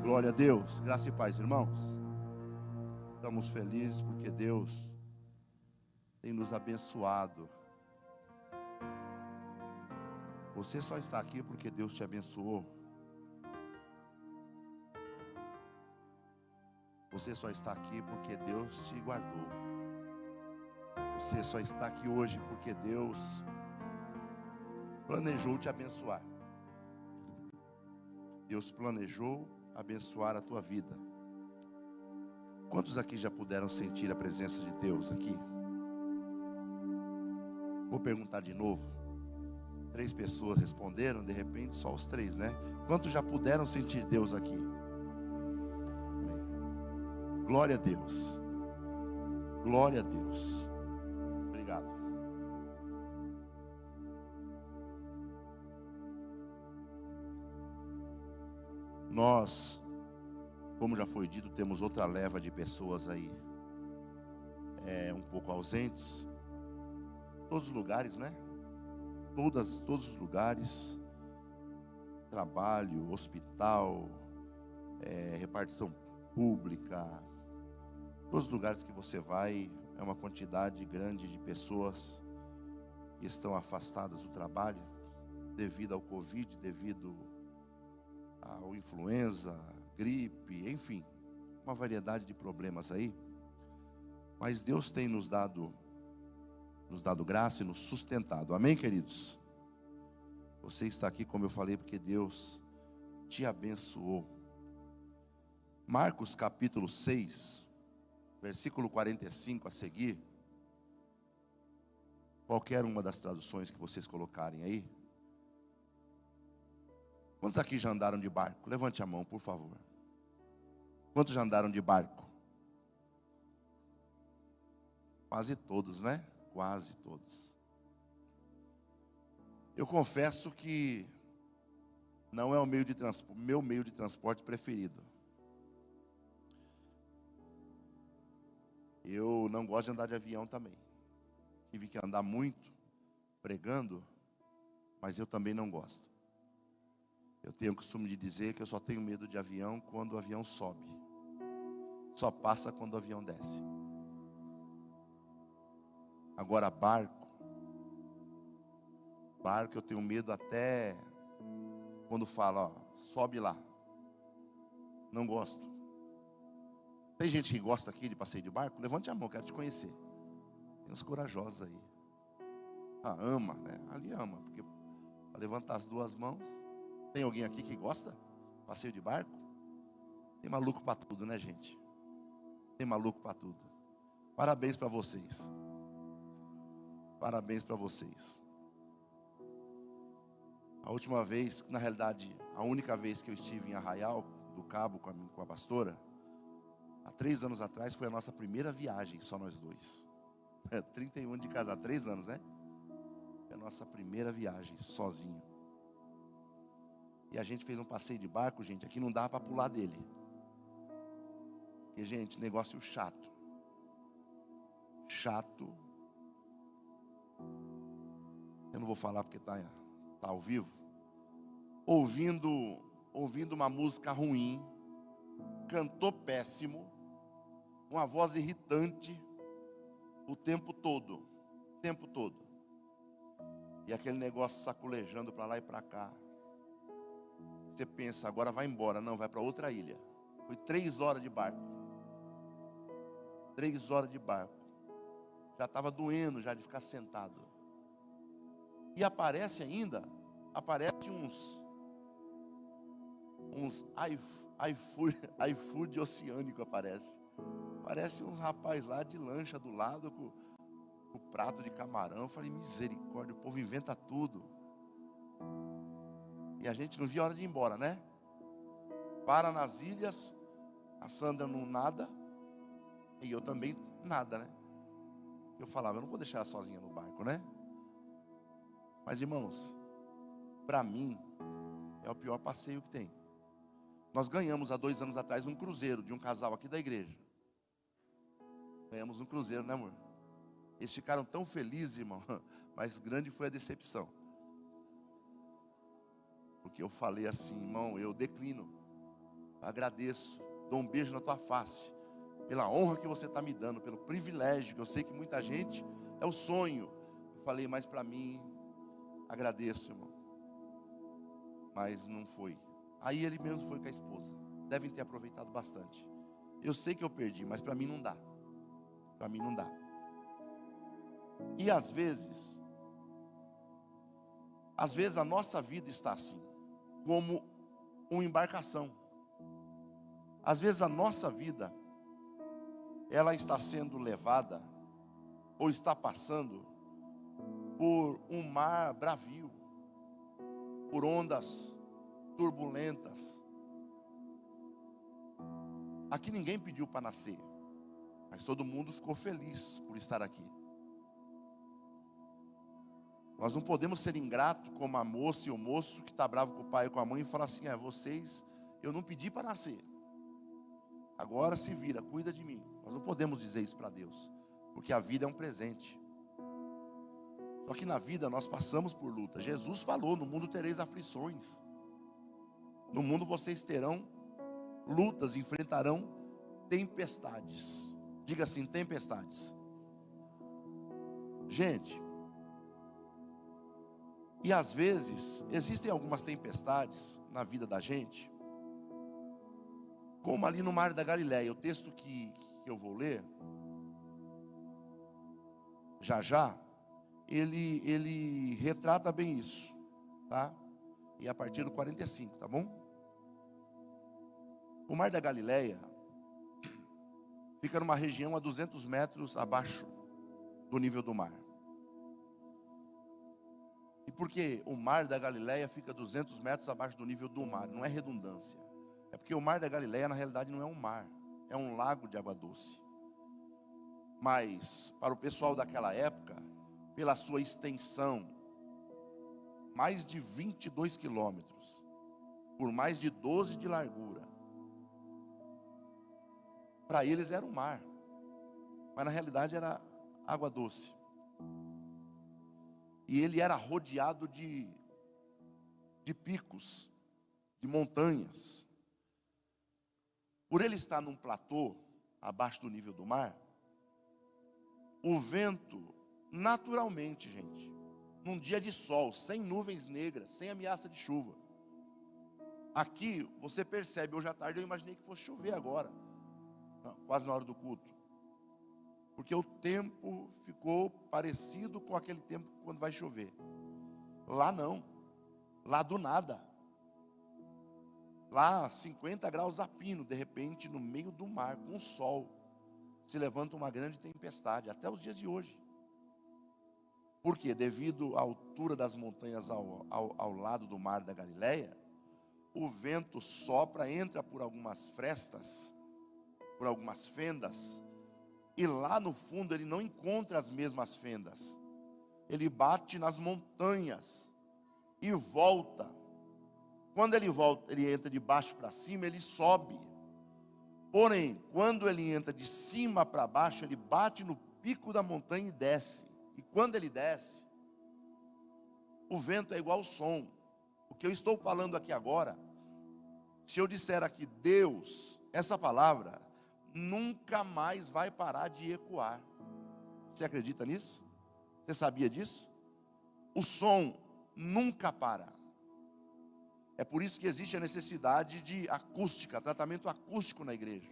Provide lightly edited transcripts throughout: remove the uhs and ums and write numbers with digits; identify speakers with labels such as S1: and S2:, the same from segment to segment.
S1: Glória a Deus, graça e paz, irmãos. Estamos felizes porque Deus tem nos abençoado. Você só está aqui porque Deus te abençoou. Você só está aqui porque Deus te guardou. Você só está aqui hoje porque Deus planejou te abençoar. Deus planejou abençoar a tua vida. Quantos aqui já puderam sentir a presença de Deus aqui? Vou perguntar de novo. 3 pessoas responderam, de repente só os 3, né? Quantos já puderam sentir Deus aqui? Amém. Glória a Deus. Glória a Deus. Obrigado. Nós, como já foi dito, temos outra leva de pessoas aí, um pouco ausentes. Todos os lugares, né? Todos os lugares. Trabalho, hospital, repartição pública. Todos os lugares que você vai, é uma quantidade grande de pessoas que estão afastadas do trabalho devido ao Covid, devido ao influenza, gripe, enfim, uma variedade de problemas aí. Mas Deus tem nos dado graça e nos sustentado. Amém, queridos? Você está aqui, como eu falei, porque Deus te abençoou. Marcos capítulo 6, versículo 45 a seguir. Qualquer uma das traduções que vocês colocarem aí. Quantos aqui já andaram de barco? Levante a mão, por favor. Quantos já andaram de barco? Quase todos, né? Quase todos. Eu confesso que não é o meu meio de transporte preferido. Eu não gosto de andar de avião também. Tive que andar muito pregando, mas eu também não gosto. Eu tenho o costume de dizer que eu só tenho medo de avião quando o avião sobe. Só passa quando o avião desce. Agora barco eu tenho medo até quando fala, ó, sobe lá. Não gosto. Tem gente que gosta aqui de passeio de barco? Levante a mão, quero te conhecer. Tem uns corajosos aí. Ama, né? Ali ama, porque para levantar as 2 mãos. Tem alguém aqui que gosta? Passeio de barco? Tem maluco para tudo, né, gente? Tem maluco para tudo. Parabéns para vocês. Parabéns para vocês. A última vez, na realidade, a única vez que eu estive em Arraial do Cabo com a pastora, há 3 anos atrás, foi a nossa primeira viagem, só nós 2. 31 de casado, 3 anos, né? Foi a nossa primeira viagem, sozinho. E a gente fez um passeio de barco, gente, aqui não dava para pular dele. Porque, gente, negócio chato. Chato. Eu não vou falar porque tá ao vivo. Ouvindo uma música ruim, cantor péssimo, uma voz irritante, o tempo todo. E aquele negócio saculejando para lá e para cá. Você pensa, agora vai embora. Não, vai para outra ilha. Foi 3 horas de barco. 3 horas de barco. Já estava doendo já de ficar sentado. E aparece uns iFood oceânico aparece. Parece uns rapazes lá de lancha do lado com o prato de camarão. Eu falei, misericórdia, o povo inventa tudo. E a gente não via a hora de ir embora, né? Para nas ilhas, a Sandra não nada, e eu também nada, né? Eu falava, eu não vou deixar ela sozinha no barco, né? Mas, irmãos, para mim, é o pior passeio que tem. Nós ganhamos há 2 anos atrás um cruzeiro de um casal aqui da igreja. Ganhamos um cruzeiro, né, amor? Eles ficaram tão felizes, irmão, mas grande foi a decepção. Porque eu falei assim, irmão, eu declino. agradeço, dou um beijo na tua face, pela honra que você está me dando, pelo privilégio, que eu sei que muita gente é o sonho. Eu falei, mas para mim, agradeço, irmão. Mas não foi. Aí ele mesmo foi com a esposa. Devem ter aproveitado bastante. Eu sei que eu perdi, mas para mim não dá. Para mim não dá. E às vezes a nossa vida está assim, como uma embarcação. Às vezes a nossa vida, ela está sendo levada, ou está passando, por um mar bravio, por ondas turbulentas. Aqui ninguém pediu para nascer, mas todo mundo ficou feliz por estar aqui. Nós não podemos ser ingratos como a moça e o moço que está bravo com o pai e com a mãe e falar assim, vocês, eu não pedi para nascer. Agora se vira, cuida de mim. Nós não podemos dizer isso para Deus, porque a vida é um presente. Só que na vida nós passamos por luta. Jesus falou, no mundo tereis aflições. No mundo vocês terão lutas, enfrentarão tempestades. Diga assim, tempestades. Gente, e às vezes existem algumas tempestades na vida da gente, como ali no Mar da Galileia. O texto que eu vou ler já, ele retrata bem isso, tá? E a partir do 45, tá bom? O Mar da Galileia fica numa região a 200 metros abaixo do nível do mar. E por que o Mar da Galileia fica 200 metros abaixo do nível do mar? Não é redundância. É porque o Mar da Galileia, na realidade, não é um mar. É um lago de água doce. Mas, para o pessoal daquela época, pela sua extensão, mais de 22 quilômetros, por mais de 12 de largura, para eles era um mar. Mas na realidade era água doce. E ele era rodeado de picos, de montanhas. Por ele estar num platô, abaixo do nível do mar, o vento, naturalmente, gente, num dia de sol, sem nuvens negras, sem ameaça de chuva. Aqui, você percebe, hoje à tarde eu imaginei que fosse chover agora, quase na hora do culto. Porque o tempo ficou parecido com aquele tempo quando vai chover. Lá não. Lá do nada. Lá 50 graus a pino, de repente no meio do mar, com sol, se levanta uma grande tempestade, até os dias de hoje. Por quê? Devido à altura das montanhas ao lado do Mar da Galileia, o vento sopra, entra por algumas frestas, por algumas fendas, e lá no fundo ele não encontra as mesmas fendas. Ele bate nas montanhas e volta. Quando ele volta, ele entra de baixo para cima, ele sobe. Porém, quando ele entra de cima para baixo, ele bate no pico da montanha e desce. E quando ele desce, o vento é igual ao som. O que eu estou falando aqui agora, se eu disser aqui Deus, essa palavra nunca mais vai parar de ecoar. Você acredita nisso? Você sabia disso? O som nunca para. É por isso que existe a necessidade de acústica, tratamento acústico na igreja.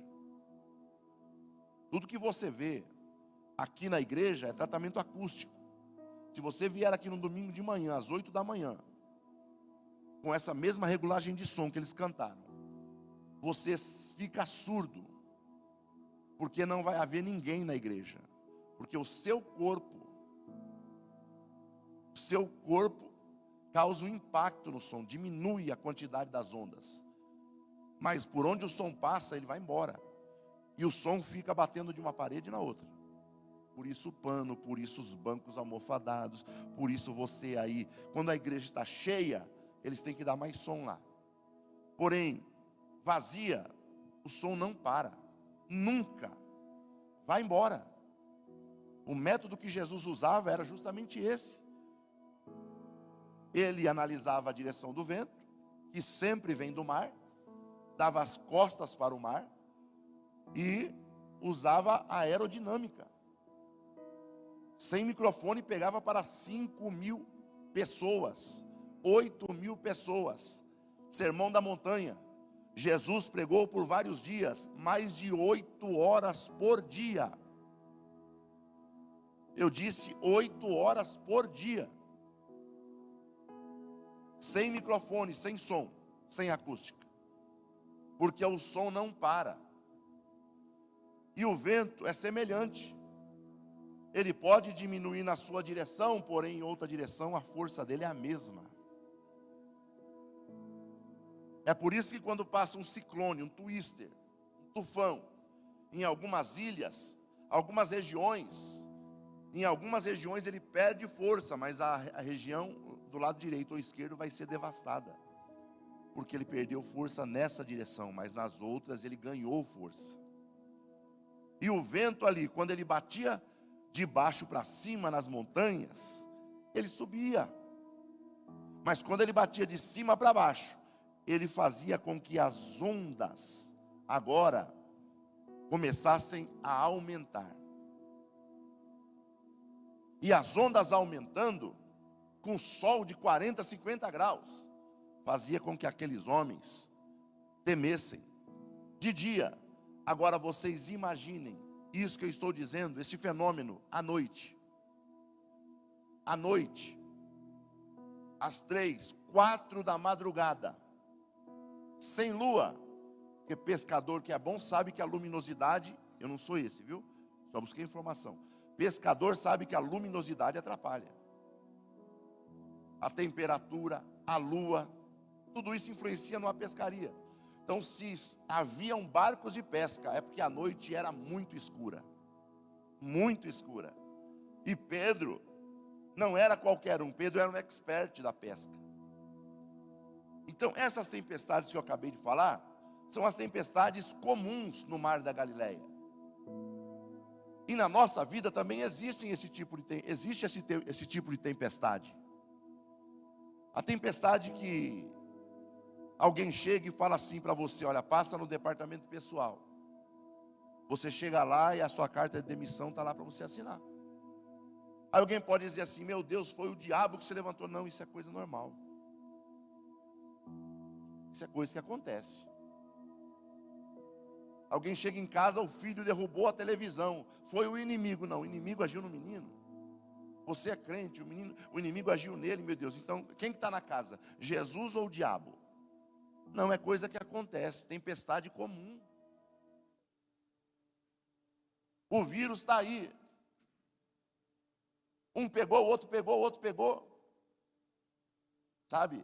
S1: Tudo que você vê aqui na igreja é tratamento acústico. Se você vier aqui no domingo de manhã, às 8 da manhã, com essa mesma regulagem de som que eles cantaram, você fica surdo, porque não vai haver ninguém na igreja. Porque o seu corpo causa um impacto no som, diminui a quantidade das ondas. Mas por onde o som passa, ele vai embora. E o som fica batendo de uma parede na outra. Por isso o pano, por isso os bancos almofadados, por isso você aí, quando a igreja está cheia, eles têm que dar mais som lá. Porém, vazia, o som não para. Nunca. Vai embora. O método que Jesus usava era justamente esse. Ele analisava a direção do vento, que sempre vem do mar, dava as costas para o mar e usava a aerodinâmica. Sem microfone, pegava para 5.000 pessoas, 8.000 pessoas. Sermão da montanha. Jesus pregou por vários dias, mais de 8 horas por dia. Eu disse 8 horas por dia. Sem microfone, sem som, sem acústica. Porque o som não para. E o vento é semelhante. Ele pode diminuir na sua direção, porém em outra direção a força dele é a mesma. É por isso que quando passa um ciclone, um twister, um tufão, em algumas ilhas, algumas regiões, em algumas regiões ele perde força, mas a região do lado direito ou esquerdo vai ser devastada. Porque ele perdeu força nessa direção, mas nas outras ele ganhou força. E o vento ali, quando ele batia de baixo para cima nas montanhas, ele subia. Mas quando ele batia de cima para baixo, ele fazia com que as ondas agora começassem a aumentar. E as ondas aumentando, com sol de 40, 50 graus, fazia com que aqueles homens temessem. De dia, agora vocês imaginem isso que eu estou dizendo, esse fenômeno, à noite. À noite, às 3, 4 da madrugada, sem lua, porque pescador que é bom sabe que a luminosidade, eu não sou esse, viu? Só busquei informação. Pescador sabe que a luminosidade atrapalha. A temperatura, a lua, tudo isso influencia numa pescaria. Então, se haviam barcos de pesca, é porque a noite era muito escura. Muito escura. E Pedro não era qualquer um, Pedro era um expert da pesca. Então, essas tempestades que eu acabei de falar, são as tempestades comuns no mar da Galileia. E na nossa vida também existe esse tipo de tempestade. A tempestade que alguém chega e fala assim para você: olha, passa no departamento pessoal. Você chega lá e a sua carta de demissão está lá para você assinar. Aí alguém pode dizer assim: meu Deus, foi o diabo que se levantou. Não, isso é coisa normal. Isso é coisa que acontece. Alguém chega em casa, o filho derrubou a televisão. Foi o inimigo. Não, o inimigo agiu no menino. Você é crente, o inimigo agiu nele, meu Deus. Então, quem que está na casa? Jesus ou o diabo? Não, é coisa que acontece, tempestade comum. O vírus está aí. Um pegou, o outro pegou, o outro pegou. Sabe?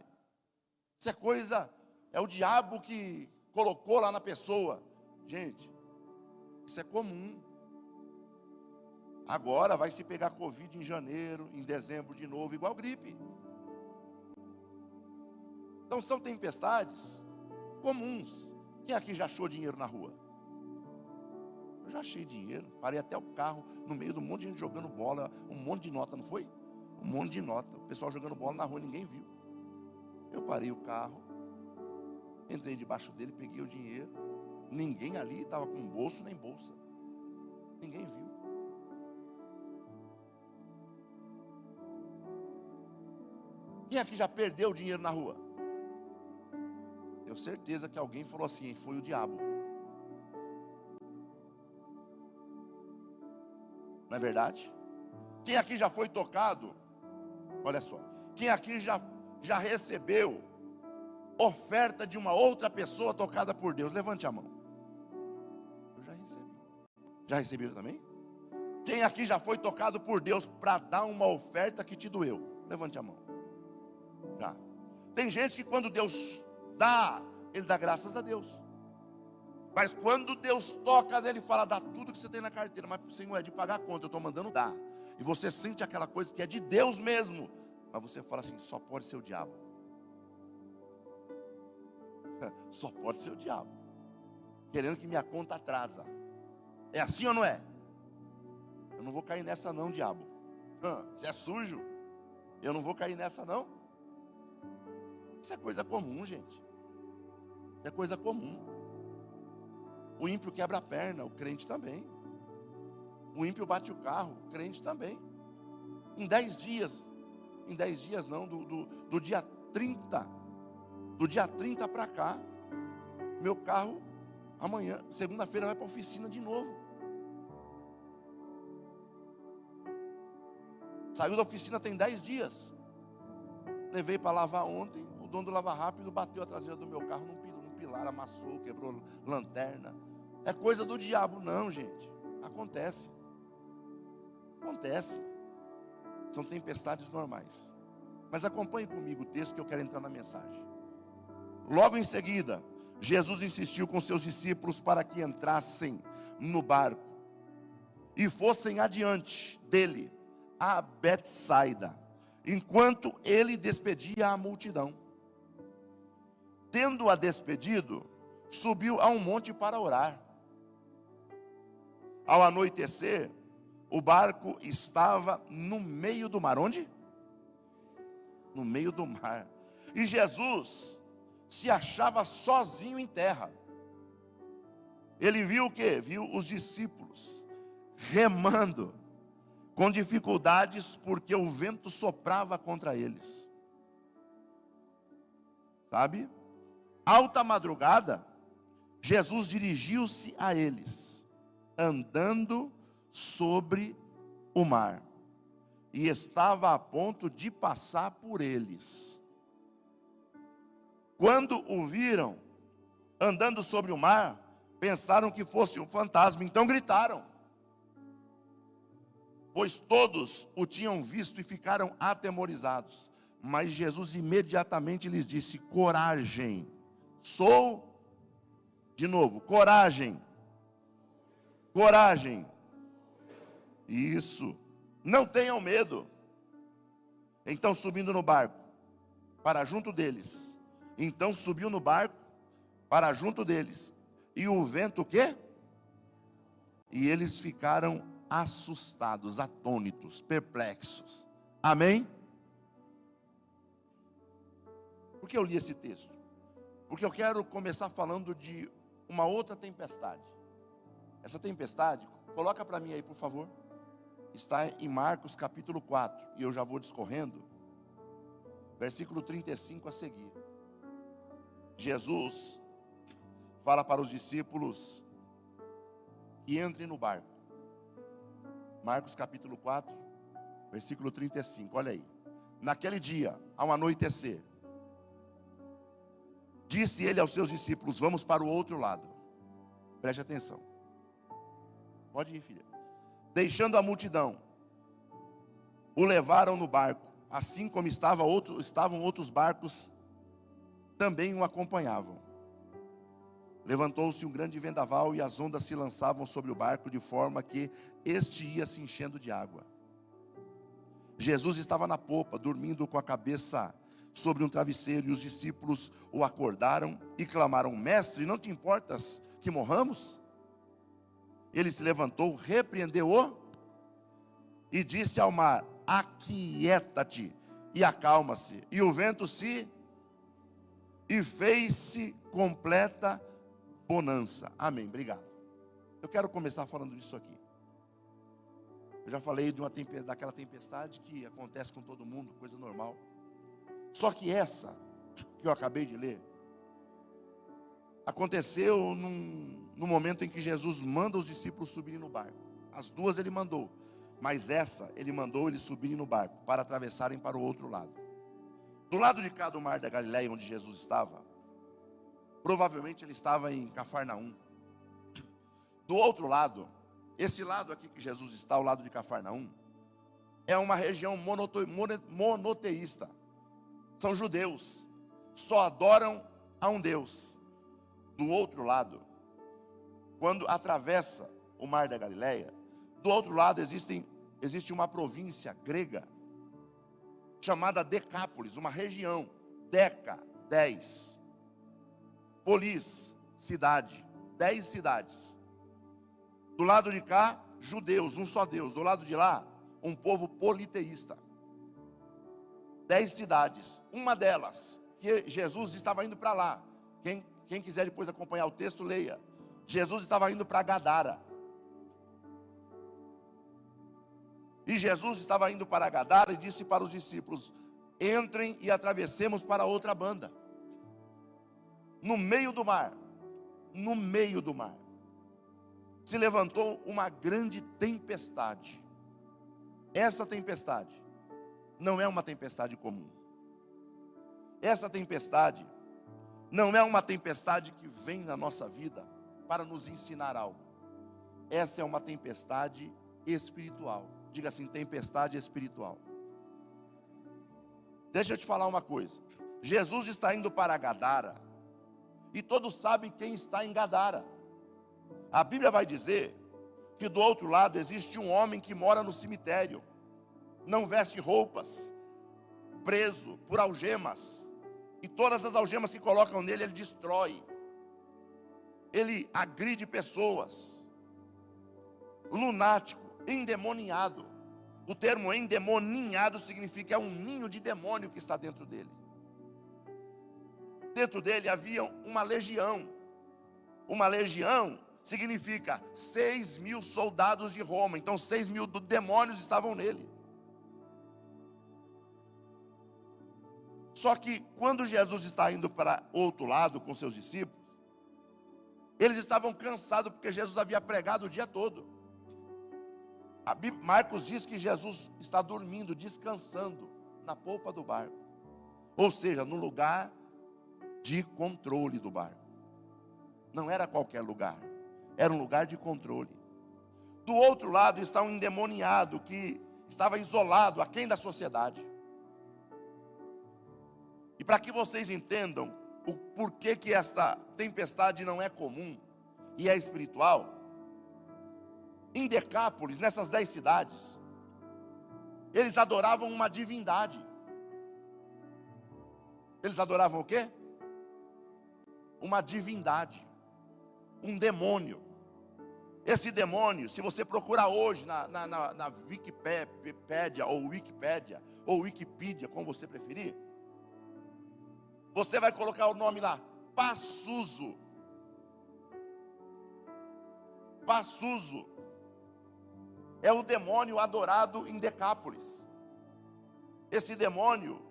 S1: Isso é coisa, é o diabo que colocou lá na pessoa. Gente, isso é comum. Agora vai se pegar Covid em janeiro, em dezembro de novo, igual gripe. Então são tempestades comuns. Quem aqui já achou dinheiro na rua? Eu já achei dinheiro, parei até o carro, no meio de um monte de gente jogando bola, um monte de nota, não foi? Um monte de nota, o pessoal jogando bola na rua, ninguém viu. Eu parei o carro, entrei debaixo dele, peguei o dinheiro. Ninguém ali estava com bolso nem bolsa. Ninguém viu. Quem aqui já perdeu dinheiro na rua? Tenho certeza que alguém falou assim: foi o diabo. Não é verdade? Quem aqui já foi tocado? Olha só. Quem aqui já recebeu oferta de uma outra pessoa tocada por Deus? Levante a mão. Eu já recebi. Já receberam também? Quem aqui já foi tocado por Deus para dar uma oferta que te doeu? Levante a mão. Já. Tem gente que quando Deus dá, ele dá graças a Deus. Mas quando Deus toca nele, ele fala: dá tudo que você tem na carteira. Mas Senhor, é de pagar a conta, eu estou mandando dar. E você sente aquela coisa que é de Deus mesmo. Mas você fala assim: só pode ser o diabo. Só pode ser o diabo. Querendo que minha conta atrasa. É assim ou não é? Eu não vou cair nessa não, diabo. Você é sujo. Eu não vou cair nessa não. Isso é coisa comum, gente. Isso é coisa comum. O ímpio quebra a perna, o crente também. O ímpio bate o carro, o crente também. Em 10 dias não, do dia 30, para cá, meu carro, amanhã, segunda-feira, vai para a oficina de novo. Saiu da oficina tem 10 dias. Levei para lavar ontem, o dono do Lava Rápido bateu a traseira do meu carro num pilar, amassou, quebrou lanterna. É coisa do diabo? Não, gente. Acontece. São tempestades normais. Mas acompanhe comigo o texto que eu quero entrar na mensagem. Logo em seguida, Jesus insistiu com seus discípulos para que entrassem no barco e fossem adiante dele a Betsaida, enquanto ele despedia a multidão. Tendo-a despedido, subiu a um monte para orar. Ao anoitecer, o barco estava no meio do mar. Onde? No meio do mar. E Jesus se achava sozinho em terra. Ele viu o quê? Viu os discípulos remando com dificuldades, porque o vento soprava contra eles. Sabe? Alta madrugada, Jesus dirigiu-se a eles, andando sobre o mar, e estava a ponto de passar por eles. Quando o viram andando sobre o mar, pensaram que fosse um fantasma, então gritaram, pois todos o tinham visto e ficaram atemorizados. Mas Jesus imediatamente lhes disse: coragem, de novo, coragem, isso, não tenham medo. Então subiu no barco para junto deles, e o vento o quê? E eles ficaram assustados, atônitos, perplexos. Amém? Por que eu li esse texto? Porque eu quero começar falando de uma outra tempestade. Essa tempestade, coloca para mim aí, por favor. Está em Marcos capítulo 4, e eu já vou discorrendo. Versículo 35 a seguir. Jesus fala para os discípulos que entrem no barco. Marcos capítulo 4, versículo 35, olha aí. Naquele dia, ao anoitecer, disse ele aos seus discípulos: vamos para o outro lado. Preste atenção. Pode ir, filha. Deixando a multidão, o levaram no barco, assim como estavam outros barcos, também o acompanhavam. Levantou-se um grande vendaval e as ondas se lançavam sobre o barco, de forma que este ia se enchendo de água. Jesus estava na popa, dormindo com a cabeça sobre um travesseiro, e os discípulos o acordaram e clamaram: mestre, não te importas que morramos? Ele se levantou, repreendeu-o e disse ao mar: aquieta-te e acalma-se. E o vento e fez-se completa bonança. Amém, obrigado. Eu quero começar falando disso aqui. Eu já falei daquela tempestade que acontece com todo mundo, coisa normal. Só que essa que eu acabei de ler aconteceu no momento em que Jesus manda os discípulos subirem no barco. As duas ele mandou, mas essa ele mandou eles subirem no barco para atravessarem para o outro lado. Do lado de cá do mar da Galileia, onde Jesus estava, provavelmente ele estava em Cafarnaum. Do outro lado, esse lado aqui que Jesus está, ao lado de Cafarnaum, é uma região monoteísta. São judeus, só adoram a um Deus. Do outro lado, quando atravessa o mar da Galileia, do outro lado existe uma província grega chamada Decápolis, uma região, Deca, 10, Polis, cidade, 10 cidades. Do lado de cá, judeus, um só Deus. Do lado de lá, um povo politeísta. 10 cidades. Uma delas, que Jesus estava indo para lá. Quem quiser depois acompanhar o texto, leia. Jesus estava indo para Gadara. E Jesus estava indo para Gadara e disse para os discípulos: entrem e atravessemos para outra banda. No meio do mar, se levantou uma grande tempestade. Essa tempestade não é uma tempestade comum. Essa tempestade não é uma tempestade que vem na nossa vida para nos ensinar algo. Essa é uma tempestade espiritual. Diga assim: tempestade espiritual. Deixa eu te falar uma coisa. Jesus está indo para Gadara, e todos sabem quem está em Gadara. A Bíblia vai dizer que do outro lado existe um homem que mora no cemitério, não veste roupas, preso por algemas, e todas as algemas que colocam nele ele destrói. Ele agride pessoas. Lunático, endemoniado. O termo endemoniado significa é um ninho de demônio que está dentro dele. Dentro dele havia uma legião. Uma legião significa 6.000 soldados de Roma. Então 6.000 demônios estavam nele. Só que quando Jesus está indo para outro lado com seus discípulos, eles estavam cansados porque Jesus havia pregado o dia todo. Marcos diz que Jesus está dormindo, descansando na polpa do barco. Ou seja, no lugar de controle do barco. Não era qualquer lugar, era um lugar de controle. Do outro lado está um endemoniado que estava isolado, aquém da sociedade. E para que vocês entendam o porquê que esta tempestade não é comum e é espiritual, em Decápolis, nessas 10 cidades, eles adoravam uma divindade. Eles adoravam o quê? Uma divindade, um demônio. Esse demônio, se você procurar hoje na Wikipédia, ou Wikipedia, como você preferir, você vai colocar o nome lá, Passuso. Passuso é o demônio adorado em Decápolis. Esse demônio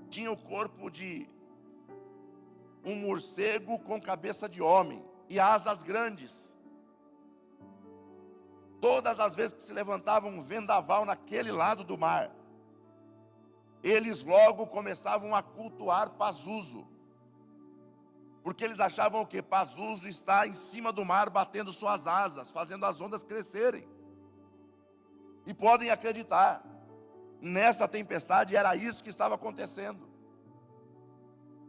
S1: tinha o corpo de um morcego com cabeça de homem e asas grandes. Todas as vezes que se levantava um vendaval naquele lado do mar, eles logo começavam a cultuar Pazuzu, porque eles achavam que Pazuzu está em cima do mar, batendo suas asas, fazendo as ondas crescerem. E podem acreditar, nessa tempestade era isso que estava acontecendo.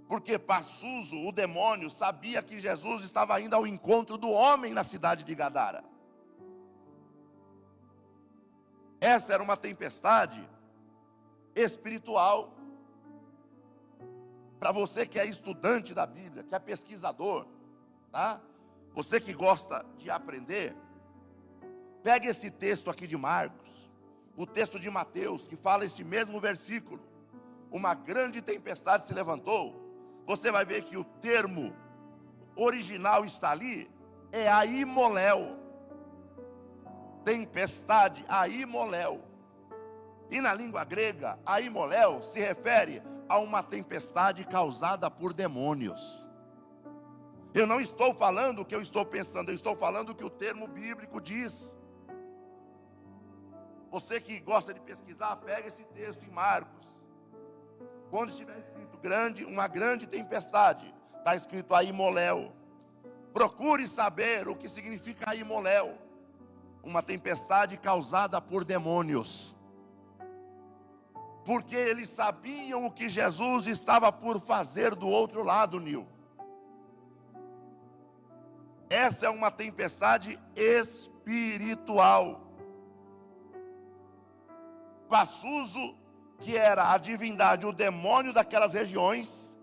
S1: Porque Pazuzu, o demônio, sabia que Jesus estava indo ao encontro do homem na cidade de Gadara. Essa era uma tempestade espiritual. Para você que é estudante da Bíblia, que é pesquisador, tá? Você que gosta de aprender, pegue esse texto aqui de Marcos, o texto de Mateus, que fala esse mesmo versículo. Uma grande tempestade se levantou. Você vai ver que o termo original está ali, é aimoléu. Tempestade, aimoléu. E na língua grega, aimoléu se refere a uma tempestade causada por demônios. Eu não estou falando o que eu estou pensando, eu estou falando o que o termo bíblico diz. Você que gosta de pesquisar, pega esse texto em Marcos. Quando estiver escrito uma grande tempestade, está escrito aimoléu. Procure saber o que significa aimoléu. Uma tempestade causada por demônios. Porque eles sabiam o que Jesus estava por fazer do outro lado, Nil. Essa é uma tempestade espiritual. Passuso, que era a divindade, o demônio daquelas regiões,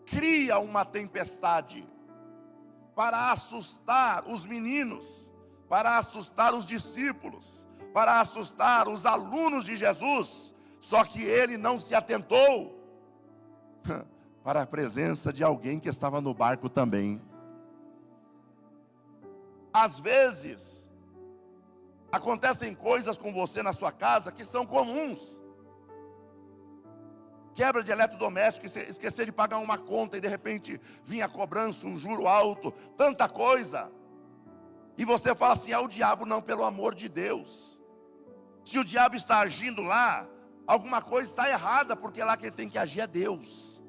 S1: cria uma tempestade para assustar os meninos, para assustar os discípulos, para assustar os alunos de Jesus. Só que ele não se atentou para a presença de alguém que estava no barco também. Às vezes, acontecem coisas com você na sua casa que são comuns. Quebra de eletrodoméstico, esquecer de pagar uma conta e de repente vinha a cobrança, um juro alto, tanta coisa. E você fala assim: é o diabo. Não, pelo amor de Deus. Se o diabo está agindo lá, alguma coisa está errada, porque lá quem tem que agir é Deus.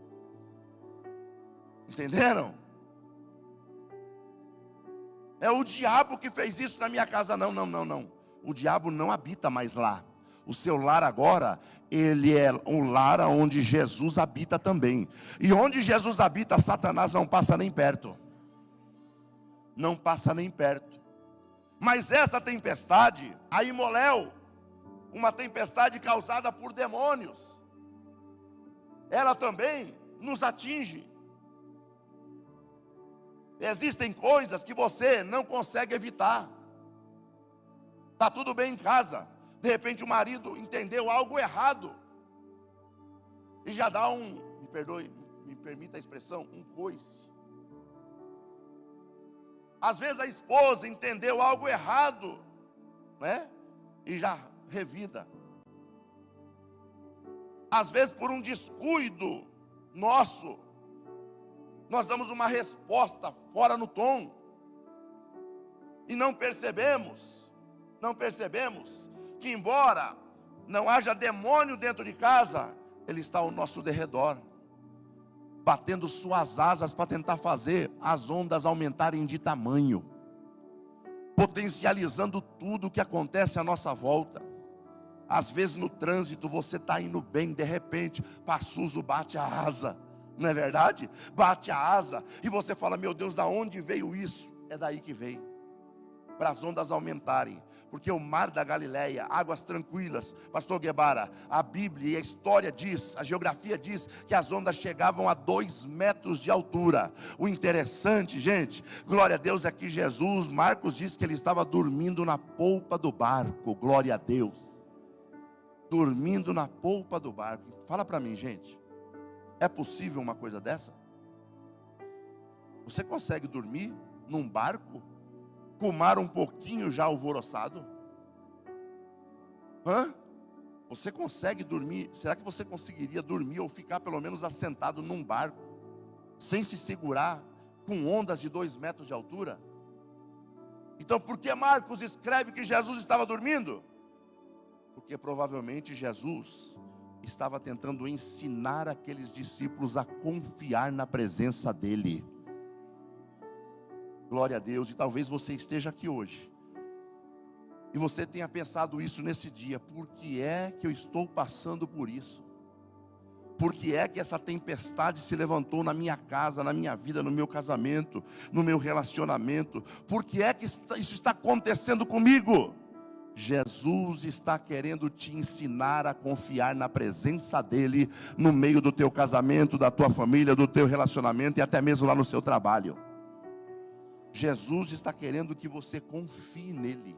S1: Entenderam? É o diabo que fez isso na minha casa. Não. O diabo não habita mais lá. O seu lar agora, ele é um lar onde Jesus habita também. E onde Jesus habita, Satanás não passa nem perto. Não passa nem perto. Mas essa tempestade, a Imoléu, uma tempestade causada por demônios, ela também nos atinge. Existem coisas que você não consegue evitar. Está tudo bem em casa, de repente o marido entendeu algo errado e já dá me permita a expressão, um coice. Às vezes a esposa entendeu algo errado, né? E já revida. Às vezes por um descuido nosso, nós damos uma resposta fora no tom e não percebemos que, embora não haja demônio dentro de casa, ele está ao nosso derredor, batendo suas asas para tentar fazer as ondas aumentarem de tamanho, potencializando tudo o que acontece à nossa volta. Às vezes no trânsito você está indo bem, de repente Passuso bate a asa, não é verdade? Bate a asa e você fala: meu Deus, da onde veio isso? É daí que veio, para as ondas aumentarem. Porque o mar da Galileia, águas tranquilas, pastor Guevara, a Bíblia e a história diz, a geografia diz que as ondas chegavam a 2 metros de altura. O interessante, gente, glória a Deus, é que Jesus, Marcos diz que ele estava dormindo na polpa do barco. Glória a Deus, dormindo na polpa do barco. Fala para mim, gente, é possível uma coisa dessa? Você consegue dormir num barco com o mar um pouquinho já alvoroçado? Você consegue dormir? Será que você conseguiria dormir ou ficar pelo menos assentado num barco sem se segurar, com ondas de 2 metros de altura? Então por que Marcos escreve que Jesus estava dormindo? Porque provavelmente Jesus estava tentando ensinar aqueles discípulos a confiar na presença dele. Glória a Deus. E talvez você esteja aqui hoje e você tenha pensado isso nesse dia: por que é que eu estou passando por isso? Por que é que essa tempestade se levantou na minha casa, na minha vida, no meu casamento, no meu relacionamento? Por que é que isso está acontecendo comigo? Jesus está querendo te ensinar a confiar na presença dele no meio do teu casamento, da tua família, do teu relacionamento e até mesmo lá no seu trabalho. Jesus está querendo que você confie nele.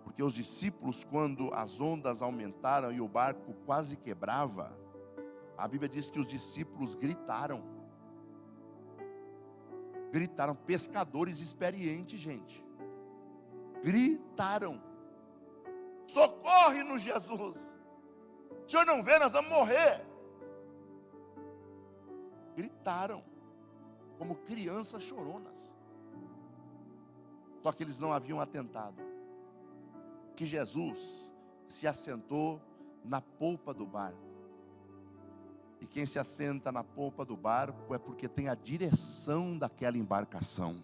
S1: Porque os discípulos, quando as ondas aumentaram e o barco quase quebrava, a Bíblia diz que os discípulos gritaram. Gritaram, pescadores experientes, gente. Gritaram: socorre-nos, Jesus. O Senhor não vê, nós vamos morrer. Gritaram como crianças choronas. Só que eles não haviam atentado que Jesus se assentou na polpa do barco. E quem se assenta na polpa do barco é porque tem a direção daquela embarcação.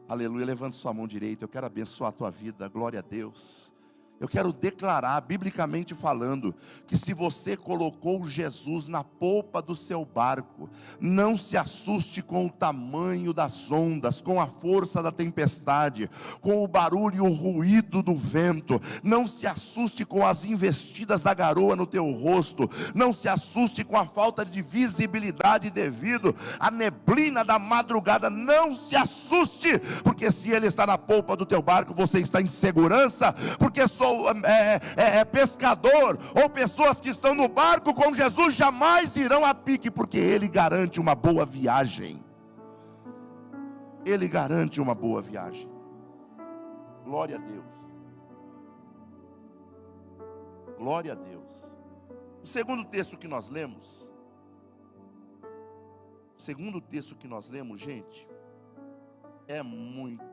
S1: Aleluia, levante sua mão direita, eu quero abençoar a tua vida, glória a Deus. Eu quero declarar, biblicamente falando, que se você colocou Jesus na polpa do seu barco, não se assuste com o tamanho das ondas, com a força da tempestade, com o barulho e o ruído do vento. Não se assuste com as investidas da garoa no teu rosto. Não se assuste com a falta de visibilidade devido à neblina da madrugada. Não se assuste, porque se Ele está na polpa do teu barco, você está em segurança, porque sou ou pescador, ou pessoas que estão no barco com Jesus, jamais irão a pique, porque Ele garante uma boa viagem. Ele garante uma boa viagem. Glória a Deus. Glória a Deus. O segundo texto que nós lemos, gente, é muito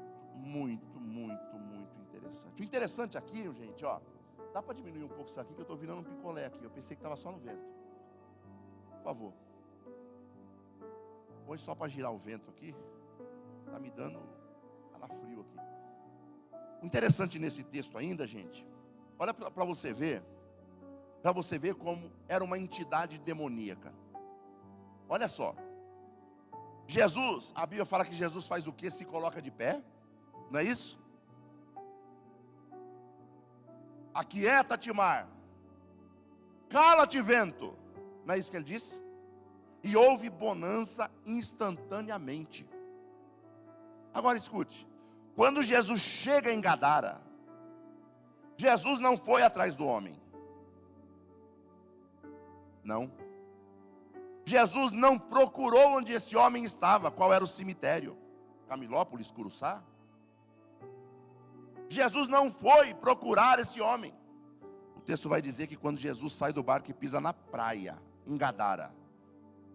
S1: interessante. O interessante aqui, gente, ó, dá para diminuir um pouco isso aqui, que eu estou virando um picolé aqui. Eu pensei que estava só no vento. Por favor. Põe só para girar o vento aqui. Está me dando calafrio aqui. O interessante nesse texto ainda, gente, olha para você ver. Para você ver como era uma entidade demoníaca. Olha só. Jesus, a Bíblia fala que Jesus faz o quê? Se coloca de pé. Não é isso? Aquieta-te, mar. Cala-te, vento. Não é isso que ele disse? E houve bonança instantaneamente. Agora escute. Quando Jesus chega em Gadara, Jesus não foi atrás do homem. Não. Jesus não procurou onde esse homem estava. Qual era o cemitério? Camilópolis, Curuçá? Jesus não foi procurar esse homem. O texto vai dizer que quando Jesus sai do barco e pisa na praia, em Gadara,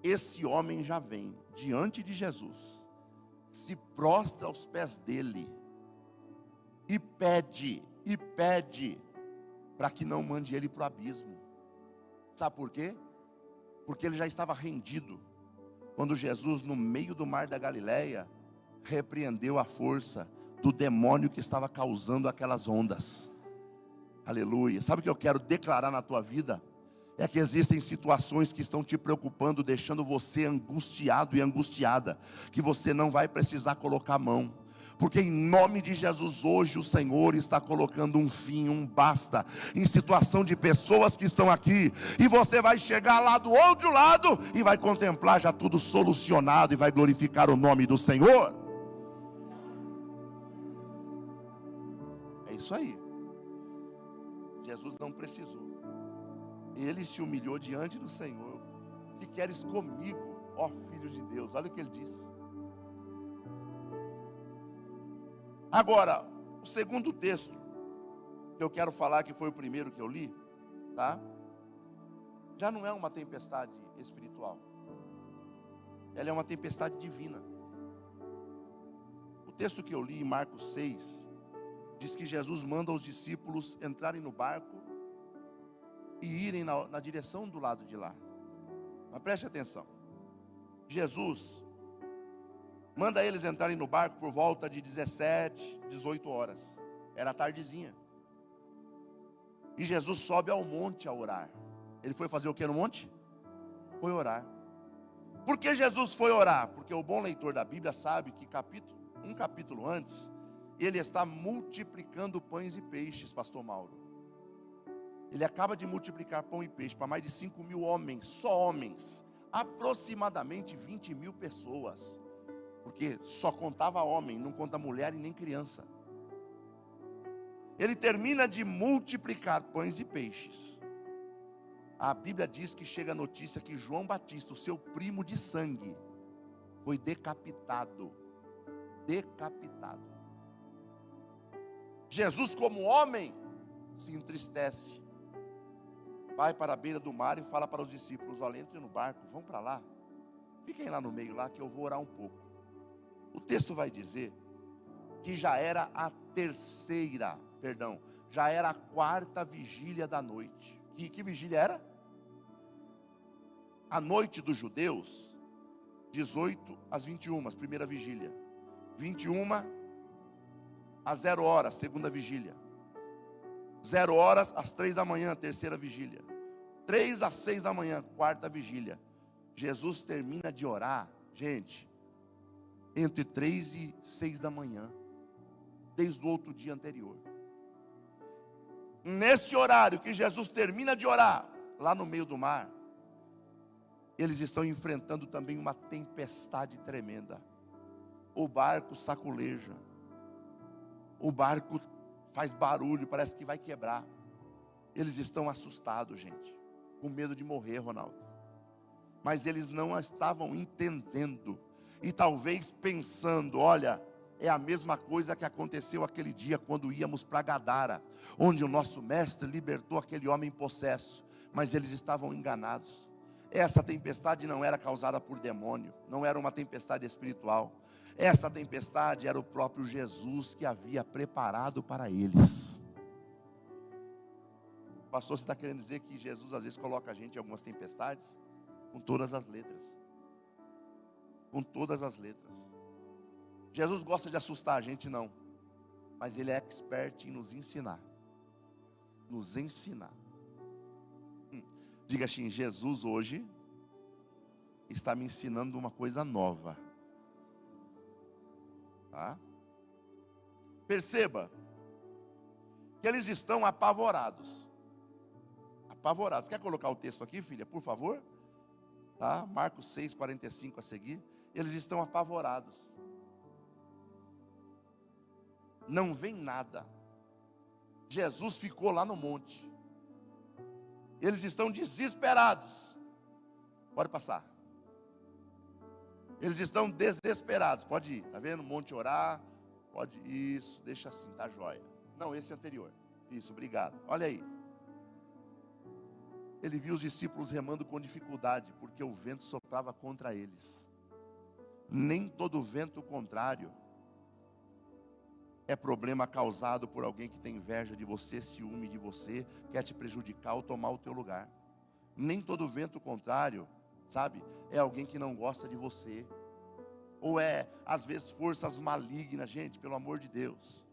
S1: esse homem já vem diante de Jesus, se prostra aos pés dele e pede para que não mande ele para o abismo. Sabe por quê? Porque ele já estava rendido quando Jesus, no meio do mar da Galileia, repreendeu a força do demônio que estava causando aquelas ondas. Aleluia. Sabe o que eu quero declarar na tua vida? É que existem situações que estão te preocupando, deixando você angustiado e angustiada, que você não vai precisar colocar a mão. Porque em nome de Jesus hoje o Senhor está colocando um fim, um basta em situação de pessoas que estão aqui, e você vai chegar lá do outro lado e vai contemplar já tudo solucionado e vai glorificar o nome do Senhor. É isso aí. Jesus não precisou. Ele se humilhou diante do Senhor. O que queres comigo, ó Filho de Deus? Olha o que ele disse. Agora, o segundo texto que eu quero falar, que foi o primeiro que eu li, tá? Já não é uma tempestade espiritual. Ela é uma tempestade divina. O texto que eu li em Marcos 6 diz que Jesus manda os discípulos entrarem no barco e irem na direção do lado de lá. Mas preste atenção. Jesus manda eles entrarem no barco por volta de 17, 18 horas. Era tardezinha. E Jesus sobe ao monte a orar. Ele foi fazer o que no monte? Foi orar. Por que Jesus foi orar? Porque o bom leitor da Bíblia sabe que um capítulo antes, ele está multiplicando pães e peixes, pastor Mauro. Ele acaba de multiplicar pão e peixe para mais de 5.000 homens, só homens. Aproximadamente 20.000 pessoas. Porque só contava homem, não conta mulher e nem criança. Ele termina de multiplicar pães e peixes. A Bíblia diz que chega a notícia que João Batista, o seu primo de sangue, foi decapitado. Decapitado. Jesus, como homem, se entristece. Vai para a beira do mar e fala para os discípulos: olha, entrem no barco, vão para lá. Fiquem lá no meio lá que eu vou orar um pouco. O texto vai dizer que já era a quarta vigília da noite. Que vigília era? A noite dos judeus, 18 às 21, primeira vigília. 21 às 0 horas, segunda vigília. 0 horas às 3 da manhã, terceira vigília. 3 às 6 da manhã, quarta vigília. Jesus termina de orar, gente, entre 3 e 6 da manhã, desde o outro dia anterior. Neste horário que Jesus termina de orar, lá no meio do mar, eles estão enfrentando também uma tempestade tremenda. O barco saculeja, o barco faz barulho, parece que vai quebrar. Eles estão assustados, gente, com medo de morrer, Ronaldo. Mas eles não estavam entendendo, e talvez pensando: olha, é a mesma coisa que aconteceu aquele dia quando íamos para Gadara, onde o nosso mestre libertou aquele homem possesso. Mas eles estavam enganados. Essa tempestade não era causada por demônio, não era uma tempestade espiritual. Essa tempestade era o próprio Jesus que havia preparado para eles. Pastor, você está querendo dizer que Jesus às vezes coloca a gente em algumas tempestades? Com todas as letras. Com todas as letras. Jesus gosta de assustar a gente? Não. Mas Ele é expert em nos ensinar. Nos ensinar. Diga assim: Jesus hoje está me ensinando uma coisa nova. Tá? Perceba que eles estão apavorados. Apavorados. Quer colocar o texto aqui, filha, por favor? Tá? Marcos 6:45 a seguir. Eles estão apavorados. Não vem nada. Jesus ficou lá no monte. Eles estão desesperados. Pode passar. Eles estão desesperados. Pode ir. Está vendo? Monte orar. Pode. Isso. Deixa assim. Tá jóia. Não, esse é anterior. Isso. Obrigado. Olha aí. Ele viu os discípulos remando com dificuldade, porque o vento soprava contra eles. Nem todo vento contrário é problema causado por alguém que tem inveja de você, ciúme de você, quer te prejudicar ou tomar o teu lugar. Nem todo vento contrário, sabe, é alguém que não gosta de você. Ou é, às vezes, forças malignas, gente, pelo amor de Deus.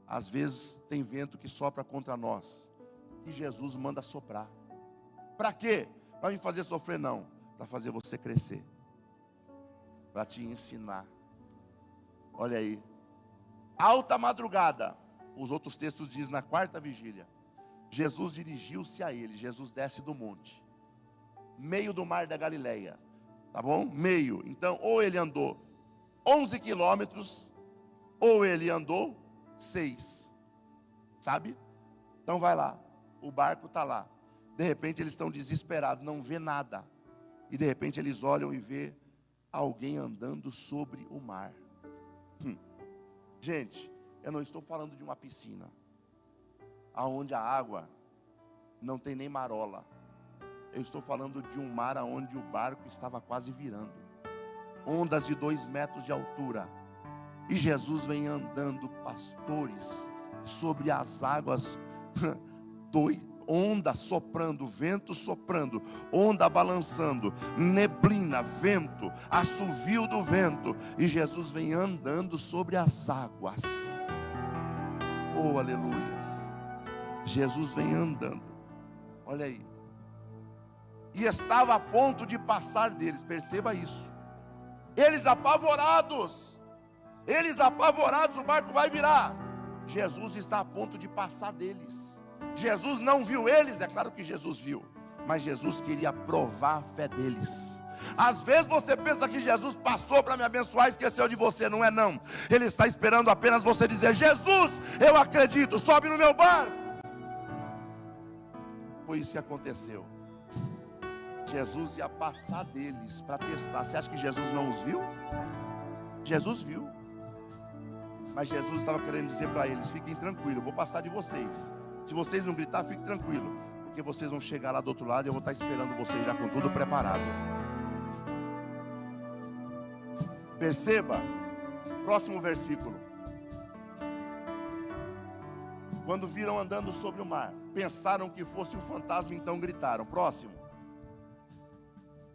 S1: Às vezes tem vento que sopra contra nós, que Jesus manda soprar. Para quê? Para me fazer sofrer? Não. Para fazer você crescer. Para te ensinar. Olha aí. Alta madrugada. Os outros textos dizem na quarta vigília. Jesus dirigiu-se a ele. Jesus desce do monte. Meio do mar da Galileia. Tá bom? Meio. Então, ou ele andou 11 quilômetros, ou ele andou 6. Sabe? Então vai lá. O barco está lá. De repente eles estão desesperados, não vê nada. E de repente eles olham e vê alguém andando sobre o mar. Gente, eu não estou falando de uma piscina, aonde a água não tem nem marola. Eu estou falando de um mar aonde o barco estava quase virando. Ondas de 2 metros de altura. E Jesus vem andando, pastores, sobre as águas. Onda soprando, vento soprando, onda balançando, neblina, vento, assovio do vento, e Jesus vem andando sobre as águas. Oh, aleluias. Jesus vem andando. Olha aí. E estava a ponto de passar deles. Perceba isso. Eles apavorados, o barco vai virar. Jesus está a ponto de passar deles. Jesus não viu eles, é claro que Jesus viu, mas Jesus queria provar a fé deles. Às vezes você pensa que Jesus passou para me abençoar e esqueceu de você. Não é não. Ele está esperando apenas você dizer: Jesus, eu acredito, sobe no meu barco. Foi isso que aconteceu. Jesus ia passar deles para testar. Você acha que Jesus não os viu? Jesus viu. Mas Jesus estava querendo dizer para eles: fiquem tranquilos, eu vou passar de vocês. Se vocês não gritar, fiquem tranquilos, porque vocês vão chegar lá do outro lado e eu vou estar esperando vocês já com tudo preparado. Perceba, próximo versículo. Quando viram andando sobre o mar, pensaram que fosse um fantasma, então gritaram. Próximo.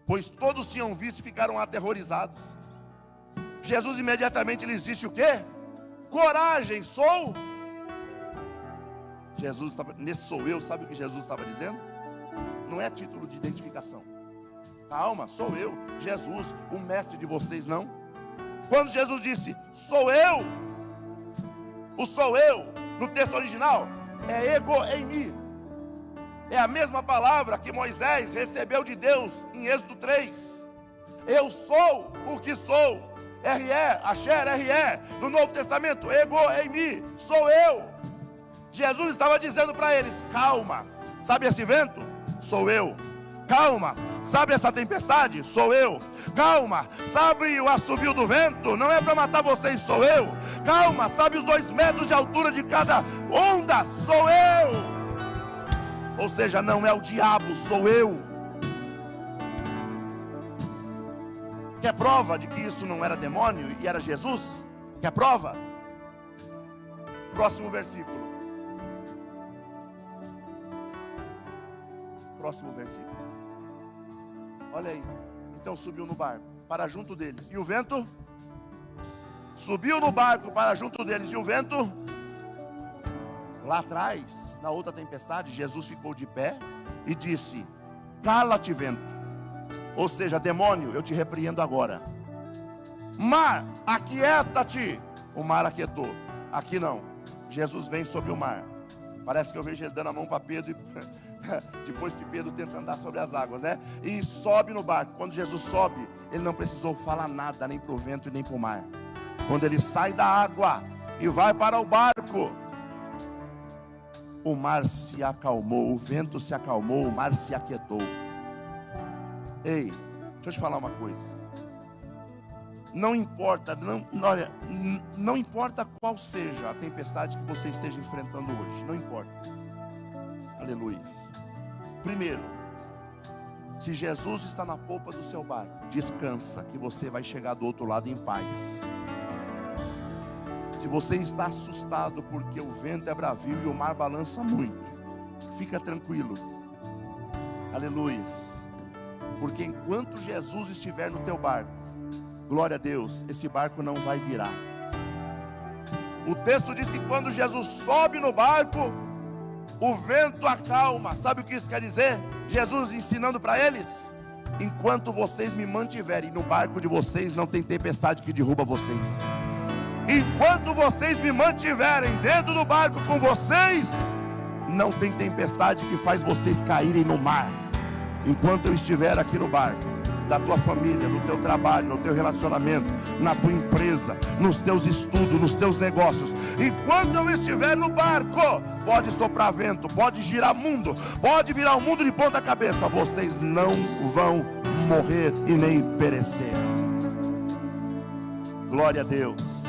S1: Pois todos tinham visto e ficaram aterrorizados. Jesus imediatamente lhes disse o quê? Coragem, sou. Jesus estava, nesse sou eu, sabe o que Jesus estava dizendo? Não é título de identificação. Calma, sou eu, Jesus, o mestre de vocês, não. Quando Jesus disse, sou eu, o sou eu, no texto original, é ego eimi. É a mesma palavra que Moisés recebeu de Deus em Êxodo 3. Eu sou o que sou. R.E., Asher, R.E. No Novo Testamento, ego eimi, sou eu. Jesus estava dizendo para eles: calma, sabe esse vento? Sou eu. Calma, sabe essa tempestade? Sou eu. Calma, sabe o assovio do vento? Não é para matar vocês, sou eu. Calma, sabe os 2 metros de altura de cada onda? Sou eu. Ou seja, não é o diabo, sou eu. Quer prova de que isso não era demônio e era Jesus? Quer prova? Próximo versículo. Próximo versículo. Olha aí. Então subiu no barco para junto deles. E o vento? Subiu no barco para junto deles. E o vento? Lá atrás, na outra tempestade, Jesus ficou de pé e disse: cala-te, vento. Ou seja, demônio, eu te repreendo agora. Mar, aquieta-te. O mar aquietou. Aqui não. Jesus vem sobre o mar. Parece que eu vejo ele dando a mão para Pedro e depois que Pedro tenta andar sobre as águas, né? E sobe no barco. Quando Jesus sobe, ele não precisou falar nada, nem para o vento e nem para o mar. Quando ele sai da água e vai para o barco, o mar se acalmou, o vento se acalmou, o mar se aquietou. Ei, deixa eu te falar uma coisa. Não importa, olha, não importa qual seja a tempestade que você esteja enfrentando hoje, não importa. Aleluia. Primeiro, se Jesus está na polpa do seu barco, descansa, que você vai chegar do outro lado em paz. Se você está assustado porque o vento é bravio e o mar balança muito, fica tranquilo. Aleluia. Porque enquanto Jesus estiver no teu barco, glória a Deus, esse barco não vai virar. O texto diz que quando Jesus sobe no barco, o vento acalma. Sabe o que isso quer dizer? Jesus ensinando para eles: enquanto vocês me mantiverem no barco de vocês, não tem tempestade que derruba vocês. Enquanto vocês me mantiverem dentro do barco com vocês, não tem tempestade que faz vocês caírem no mar. Enquanto eu estiver aqui no barco, da tua família, no teu trabalho, no teu relacionamento, na tua empresa, nos teus estudos, nos teus negócios, enquanto eu estiver no barco, pode soprar vento, pode girar mundo, pode virar o mundo de ponta cabeça, vocês não vão morrer e nem perecer. Glória a Deus.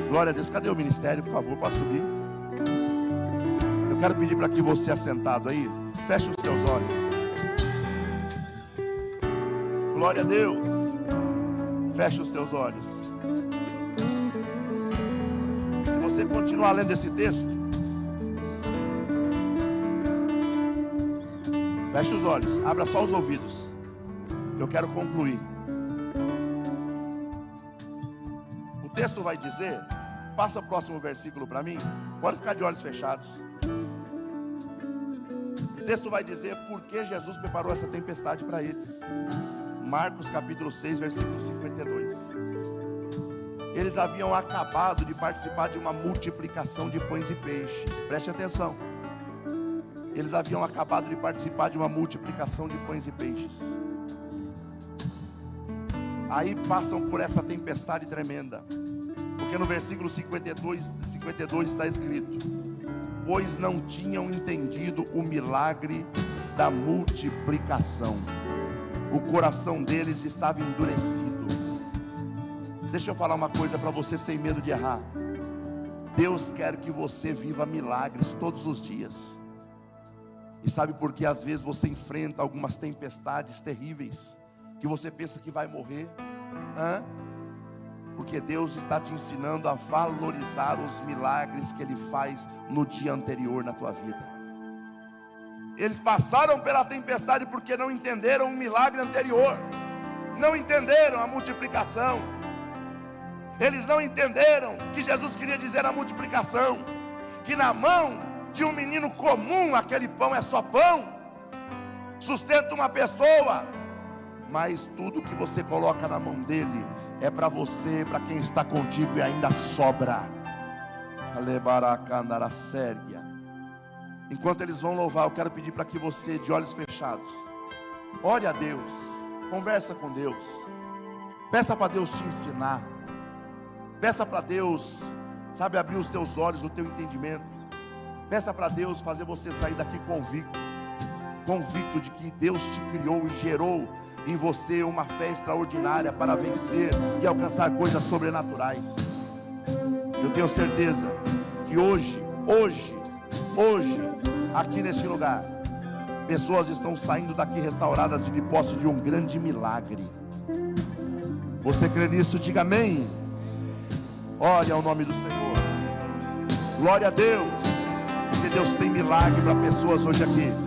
S1: Glória a Deus. Cadê o ministério, por favor, pode subir? Eu quero pedir para que você assentado aí, feche os seus olhos. Glória a Deus. Feche os seus olhos. Se você continuar lendo esse texto, feche os olhos, abra só os ouvidos. Eu quero concluir. O texto vai dizer, passa o próximo versículo para mim. Pode ficar de olhos fechados. O texto vai dizer por que Jesus preparou essa tempestade para eles. Marcos capítulo 6, versículo 52. Eles haviam acabado de participar de uma multiplicação de pães e peixes. Preste atenção. Eles haviam acabado de participar de uma multiplicação de pães e peixes. Aí passam por essa tempestade tremenda. Porque no versículo 52 está escrito: pois não tinham entendido o milagre da multiplicação. O coração deles estava endurecido. Deixa eu falar uma coisa para você sem medo de errar. Deus quer que você viva milagres todos os dias. E sabe por que às vezes você enfrenta algumas tempestades terríveis, que você pensa que vai morrer? Porque Deus está te ensinando a valorizar os milagres que Ele faz no dia anterior na tua vida. Eles passaram pela tempestade porque não entenderam o milagre anterior, não entenderam a multiplicação. Eles não entenderam que Jesus queria dizer a multiplicação, que na mão de um menino comum aquele pão é só pão, sustenta uma pessoa, mas tudo que você coloca na mão dele é para você, para quem está contigo, e ainda sobra. Alebaracandaraséria. Enquanto eles vão louvar, eu quero pedir para que você, de olhos fechados, ore a Deus, conversa com Deus, peça para Deus te ensinar, peça para Deus, sabe, abrir os teus olhos, o teu entendimento. Peça para Deus fazer você sair daqui convicto de que Deus te criou e gerou em você uma fé extraordinária para vencer e alcançar coisas sobrenaturais. Eu tenho certeza que hoje, aqui neste lugar, pessoas estão saindo daqui restauradas e de posse de um grande milagre. Você crê nisso? Diga amém. Olha ao nome do Senhor. Glória a Deus. Porque Deus tem milagre para pessoas hoje aqui.